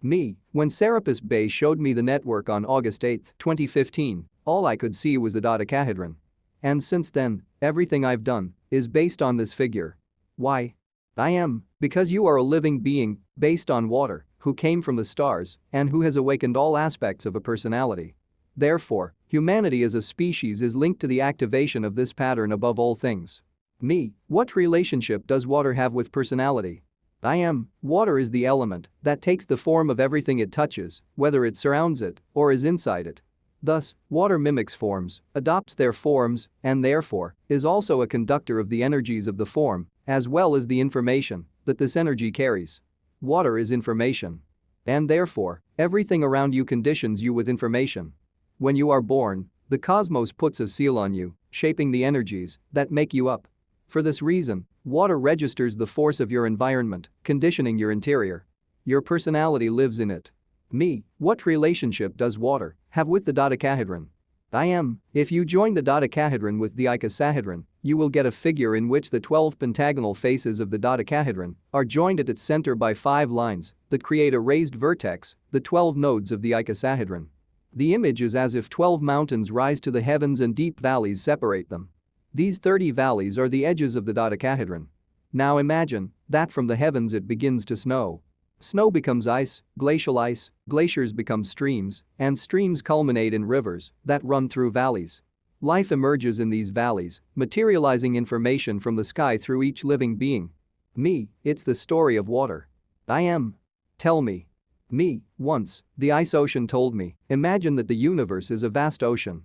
Me, when Serapis Bey showed me the network on August 8, 2015, all I could see was the dodecahedron. And since then, everything I've done is based on this figure. Why? I am, because you are a living being, based on water, who came from the stars, and who has awakened all aspects of a personality. Therefore, humanity as a species is linked to the activation of this pattern above all things. Me, what relationship does water have with personality? I am, water is the element that takes the form of everything it touches, whether it surrounds it or is inside it. Thus, water mimics forms, adopts their forms, and therefore, is also a conductor of the energies of the form, as well as the information that this energy carries. Water is information. And therefore, everything around you conditions you with information. When you are born, the cosmos puts a seal on you, shaping the energies that make you up. For this reason, water registers the force of your environment, conditioning your interior. Your personality lives in it. Me, what relationship does water have with the dodecahedron? I am, if you join the dodecahedron with the icosahedron, you will get a figure in which the 12 pentagonal faces of the dodecahedron are joined at its center by 5 lines that create a raised vertex, the 12 nodes of the icosahedron. The image is as if 12 mountains rise to the heavens and deep valleys separate them. These 30 valleys are the edges of the dodecahedron. Now imagine that from the heavens it begins to snow. Snow becomes ice, glaciers become streams, and streams culminate in rivers that run through valleys. Life emerges in these valleys, materializing information from the sky through each living being. Me, it's the story of water. I am. Tell me. Me, once, the ice ocean told me, imagine that the universe is a vast ocean.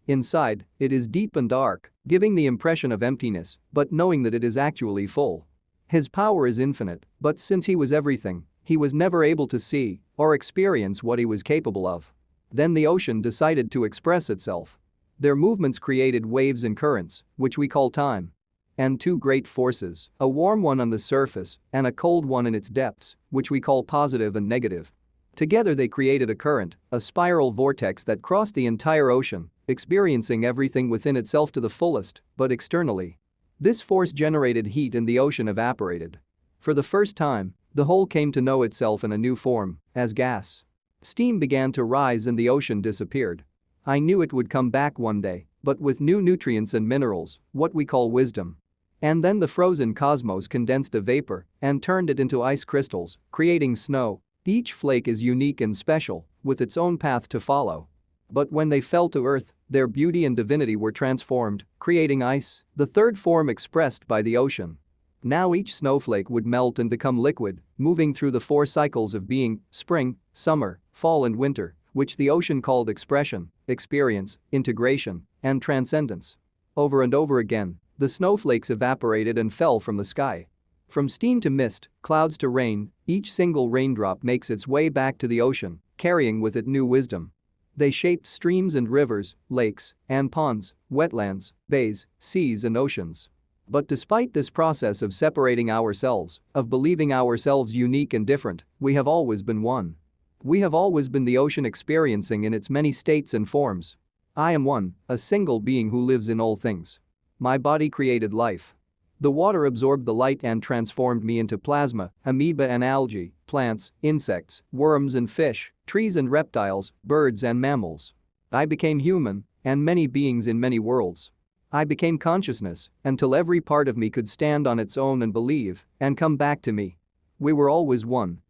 Inside, it is deep and dark, giving the impression of emptiness, but knowing that it is actually full. His power is infinite, but since he was everything, he was never able to see or experience what he was capable of. Then the ocean decided to express itself. Their movements created waves and currents, which we call time. And 2 great forces, a warm one on the surface and a cold one in its depths, which we call positive and negative. Together they created a current, a spiral vortex that crossed the entire ocean, experiencing everything within itself to the fullest, but externally. This force generated heat and the ocean evaporated. For the first time, the whole came to know itself in a new form, as gas. Steam began to rise and the ocean disappeared. I knew it would come back one day, but with new nutrients and minerals, what we call wisdom. And then the frozen cosmos condensed a vapor and turned it into ice crystals, creating snow. Each flake is unique and special, with its own path to follow. But when they fell to earth, their beauty and divinity were transformed, creating ice, the third form expressed by the ocean. Now each snowflake would melt and become liquid, moving through the 4 cycles of being, spring, summer, fall and winter, which the ocean called expression, experience, integration, and transcendence. Over and over again, the snowflakes evaporated and fell from the sky. From steam to mist, clouds to rain, each single raindrop makes its way back to the ocean, carrying with it new wisdom. They shaped streams and rivers, lakes and ponds, wetlands, bays, seas and oceans. But despite this process of separating ourselves, of believing ourselves unique and different, we have always been one. We have always been the ocean experiencing in its many states and forms. I am one, a single being who lives in all things. My body created life. The water absorbed the light and transformed me into plasma, amoeba and algae, plants, insects, worms and fish, trees and reptiles, birds and mammals. I became human, and many beings in many worlds. I became consciousness until every part of me could stand on its own and believe and come back to me. We were always one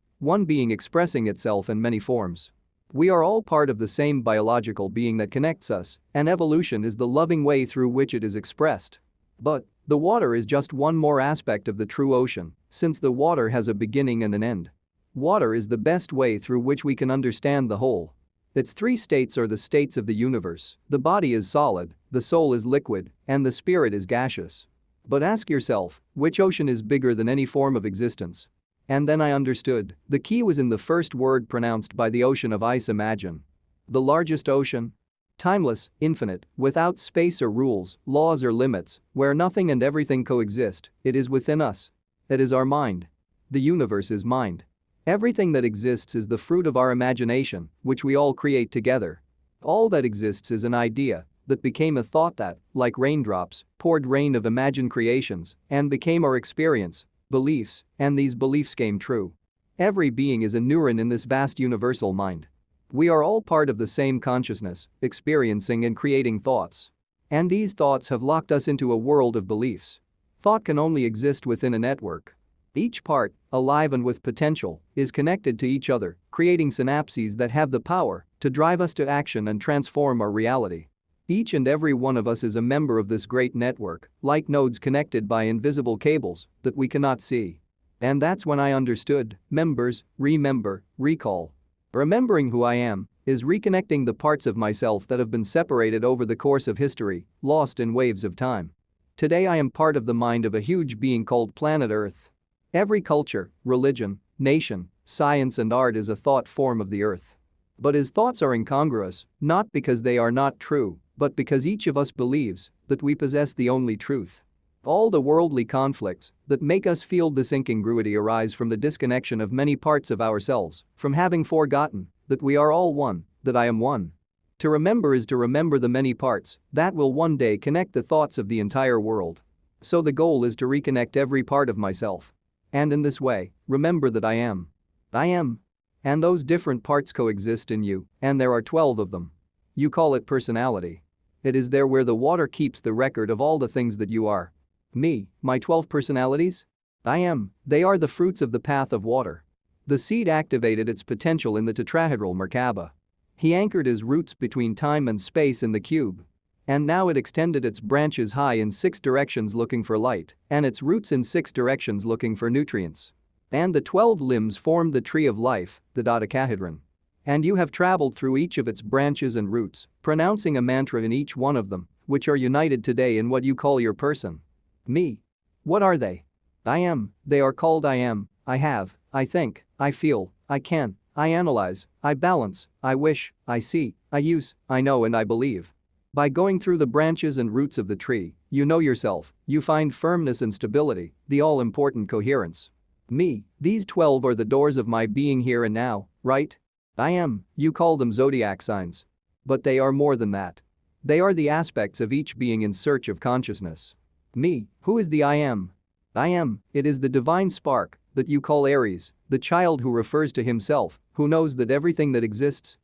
being expressing itself in many forms. We are all part of the same biological being that connects us, and evolution is the loving way through which it is expressed. But the water is just one more aspect of the true ocean, since the water has a beginning and an end. Water is the best way through which we can understand the whole. Its 3 states are the states of the universe. The body is solid, the soul is liquid, and the spirit is gaseous. But ask yourself, which ocean is bigger than any form of existence? And then I understood, the key was in the first word pronounced by the ocean of ice. Imagine. The largest ocean. Timeless, infinite, without space or rules, laws or limits, where nothing and everything coexist, it is within us. It is our mind. The universe is mind. Everything that exists is the fruit of our imagination, which we all create together. All that exists is an idea that became a thought that, like raindrops, poured rain of imagined creations and became our experience, beliefs, and these beliefs came true. Every being is a neuron in this vast universal mind. We are all part of the same consciousness, experiencing and creating thoughts. And these thoughts have locked us into a world of beliefs. Thought can only exist within a network. Each part, alive and with potential, is connected to each other, creating synapses that have the power to drive us to action and transform our reality. Each and every one of us is a member of this great network, like nodes connected by invisible cables that we cannot see. And that's when I understood, members, remember, recall. Remembering who I am is reconnecting the parts of myself that have been separated over the course of history, lost in waves of time. Today I am part of the mind of a huge being called planet Earth. Every culture, religion, nation, science and art is a thought form of the earth. But his thoughts are incongruous, not because they are not true, but because each of us believes that we possess the only truth. All the worldly conflicts that make us feel this incongruity arise from the disconnection of many parts of ourselves, from having forgotten that we are all one, that I am one. To remember is to remember the many parts that will one day connect the thoughts of the entire world. So the goal is to reconnect every part of myself. And in this way, remember that I am. I am. And those different parts coexist in you, and there are 12 of them. You call it personality. It is there where the water keeps the record of all the things that you are. Me, my 12 personalities? I am, they are the fruits of the path of water. The seed activated its potential in the tetrahedral Merkaba. He anchored his roots between time and space in the cube. And now it extended its branches high in 6 directions looking for light, and its roots in 6 directions looking for nutrients. And the 12 limbs formed the tree of life, the Dodecaedron. And you have traveled through each of its branches and roots, pronouncing a mantra in each one of them, which are united today in what you call your person. Me. What are they? I am, they are called I am, I have, I think, I feel, I can, I analyze, I balance, I wish, I see, I use, I know and I believe. By going through the branches and roots of the tree, you know yourself, you find firmness and stability, the all-important coherence. Me, these 12 are the doors of my being here and now, right? I am, you call them zodiac signs. But they are more than that. They are the aspects of each being in search of consciousness. Me, who is the I am? I am, it is the divine spark that you call Aries, the child who refers to himself, who knows that everything that exists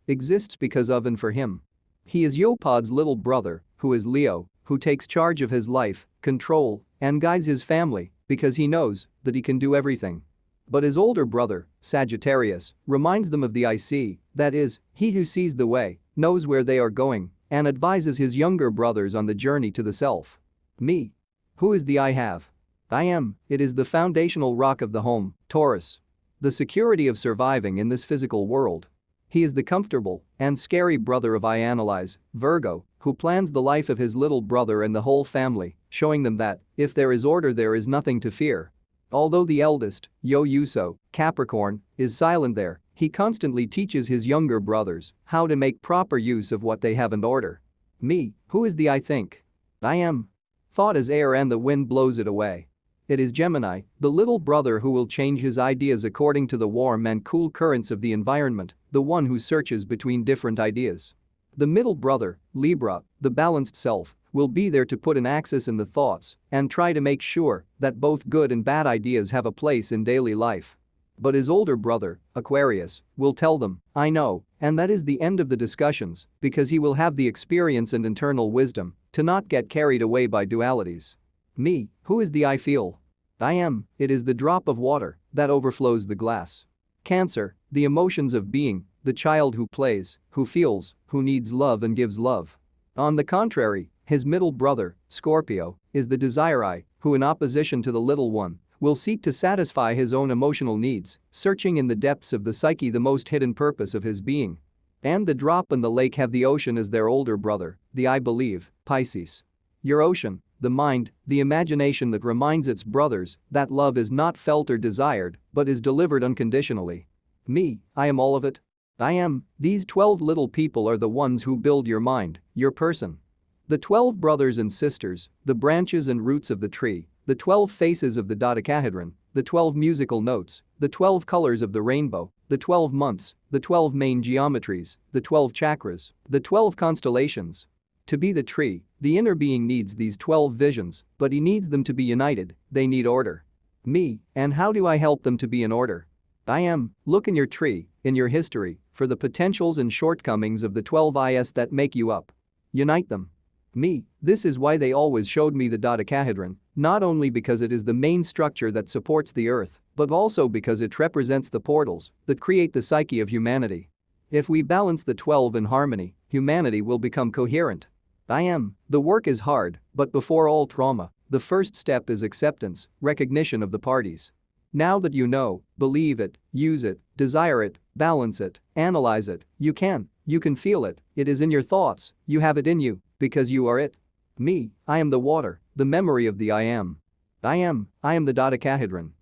because of and for him. He is Yopod's little brother, who is Leo, who takes charge of his life, control, and guides his family because he knows that he can do everything. But his older brother, Sagittarius, reminds them of the I see, that is, he who sees the way, knows where they are going, and advises his younger brothers on the journey to the self. Me. Who is the I have? I am, it is the foundational rock of the home, Taurus. The security of surviving in this physical world. He is the comfortable and scary brother of I analyze, Virgo, who plans the life of his little brother and the whole family, showing them that, if there is order there is nothing to fear. Although the eldest, YOSOY, Capricorn, is silent there, he constantly teaches his younger brothers how to make proper use of what they have in order. Me, who is the I think? I am. Thought is air and the wind blows it away. It is Gemini, the little brother who will change his ideas according to the warm and cool currents of the environment, the one who searches between different ideas. The middle brother, Libra, the balanced self, will be there to put an axis in the thoughts and try to make sure that both good and bad ideas have a place in daily life. But his older brother, Aquarius, will tell them, I know, and that is the end of the discussions because he will have the experience and internal wisdom to not get carried away by dualities. Me, who is the I feel? I am, it is the drop of water that overflows the glass. Cancer, the emotions of being, the child who plays, who feels, who needs love and gives love. On the contrary, his middle brother, Scorpio, is the desire I, who in opposition to the little one, will seek to satisfy his own emotional needs, searching in the depths of the psyche the most hidden purpose of his being. And the drop and the lake have the ocean as their older brother, the I believe, Pisces. Your ocean, the mind, the imagination that reminds its brothers that love is not felt or desired, but is delivered unconditionally. Me, I am all of it. I am, these 12 little people are the ones who build your mind, your person. The 12 brothers and sisters, the branches and roots of the tree, the 12 faces of the Dodecaedron, the 12 musical notes, the 12 colors of the rainbow, the 12 months, the 12 main geometries, the 12 chakras, the 12 constellations. To be the tree, the inner being needs these 12 visions, but he needs them to be united, they need order. Me, and how do I help them to be in order? I am, look in your tree, in your history, for the potentials and shortcomings of the 12 Is that make you up. Unite them. Me, this is why they always showed me the dodecahedron, not only because it is the main structure that supports the earth, but also because it represents the portals that create the psyche of humanity. If we balance the 12 in harmony, humanity will become coherent. I am, the work is hard, but before all trauma, the first step is acceptance, recognition of the parties. Now that you know, believe it, use it, desire it, balance it, analyze it, you can feel it, it is in your thoughts, you have it in you, because you are it. Me, I am the water, the memory of the I am. I am the dodecahedron.